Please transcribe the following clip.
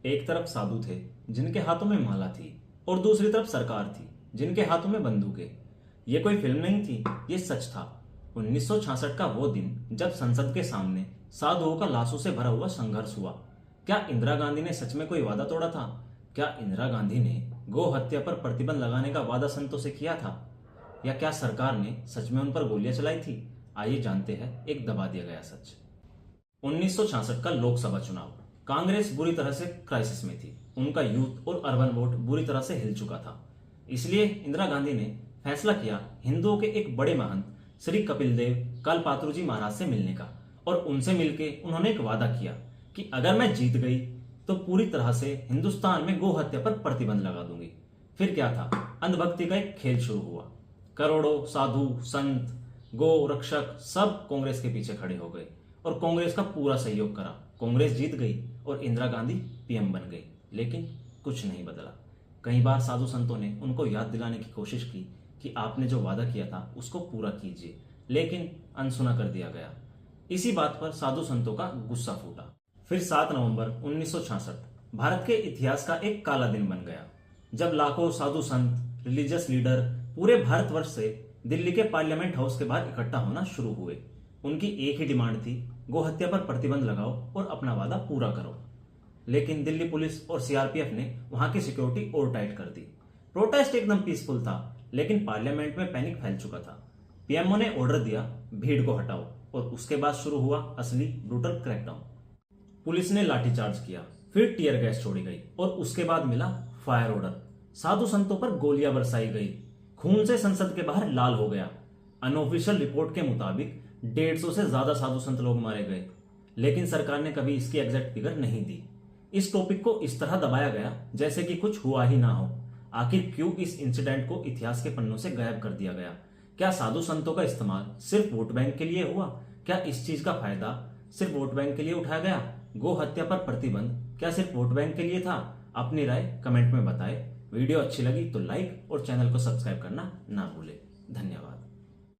एक तरफ साधु थे जिनके हाथों में माला थी और दूसरी तरफ सरकार थी जिनके हाथों में बंदूकें। ये कोई फिल्म नहीं थी, ये सच था। 1966 का वो दिन जब संसद के सामने साधुओं का लाशों से भरा हुआ संघर्ष हुआ। क्या इंदिरा गांधी ने सच में कोई वादा तोड़ा था? क्या इंदिरा गांधी ने गौ हत्या पर प्रतिबंध लगाने का वादा संतों से किया था? या क्या सरकार ने सच में उन पर गोलियां चलाई थी? आइए जानते हैं एक दबा दिया गया सच। 1966 का लोकसभा चुनाव। कांग्रेस बुरी तरह से क्राइसिस में थी। उनका यूथ और अर्बन वोट बुरी तरह से हिल चुका था। इसलिए इंदिरा गांधी ने फैसला किया हिंदुओं के एक बड़े महंत श्री कपिल देव कलपात्रु जी महाराज से मिलने का। और उनसे मिलके उन्होंने एक वादा किया कि अगर मैं जीत गई तो पूरी तरह से हिंदुस्तान में गो हत्या पर प्रतिबंध लगा दूंगी। फिर क्या था, अंधभक्ति का एक खेल शुरू हुआ। करोड़ों साधु संत गो रक्षक सब कांग्रेस के पीछे खड़े हो गए और कांग्रेस का पूरा सहयोग करा। कांग्रेस जीत गई और इंदिरा गांधी पीएम बन गई। लेकिन कुछ नहीं बदला। कई बार साधु संतों ने उनको याद दिलाने की कोशिश की कि आपने जो वादा किया था उसको पूरा कीजिए, लेकिन अनसुना कर दिया गया। इसी बात पर साधु संतों का गुस्सा फूटा। फिर 7 नवंबर 1966 भारत के इतिहास का एक काला दिन बन गया, जब लाखों साधु संत रिलीजियस लीडर पूरे भारतवर्ष से दिल्ली के पार्लियामेंट हाउस के बाहर इकट्ठा होना शुरू हुए। उनकी एक ही डिमांड थी, गो हत्या पर प्रतिबंध लगाओ और अपना वादा पूरा करो। लेकिन दिल्ली पुलिस और सीआरपीएफ ने वहां की सिक्योरिटी और टाइट कर दी। प्रोटेस्ट एकदम पीसफुल था, लेकिन पार्लियामेंट में पैनिक फैल चुका था। पीएमओ ने ऑर्डर दिया, भीड़ को हटाओ, और उसके बाद शुरू हुआ असली ब्रूटल क्रैकडाउन। पुलिस ने लाठीचार्ज किया, फिर टीयर गैस छोड़ी गई और उसके बाद मिला फायर ऑर्डर। साधु संतों पर गोलियां बरसाई गई। खून से संसद के बाहर लाल हो गया। अनऑफिशियल रिपोर्ट के मुताबिक 150 से ज्यादा साधु संत लोग मारे गए, लेकिन सरकार ने कभी इसकी एग्जैक्ट फिगर नहीं दी। इस टॉपिक को इस तरह दबाया गया जैसे कि कुछ हुआ ही ना हो। आखिर क्यों इस इंसिडेंट को इतिहास के पन्नों से गायब कर दिया गया? क्या साधु संतों का इस्तेमाल सिर्फ वोट बैंक के लिए हुआ? क्या इस चीज का फायदा सिर्फ वोट बैंक के लिए उठाया गया? गो हत्या पर प्रतिबंध क्या सिर्फ वोट बैंक के लिए था? अपनी राय कमेंट में बताएं। वीडियो अच्छी लगी तो लाइक और चैनल को सब्सक्राइब करना ना भूलें। धन्यवाद।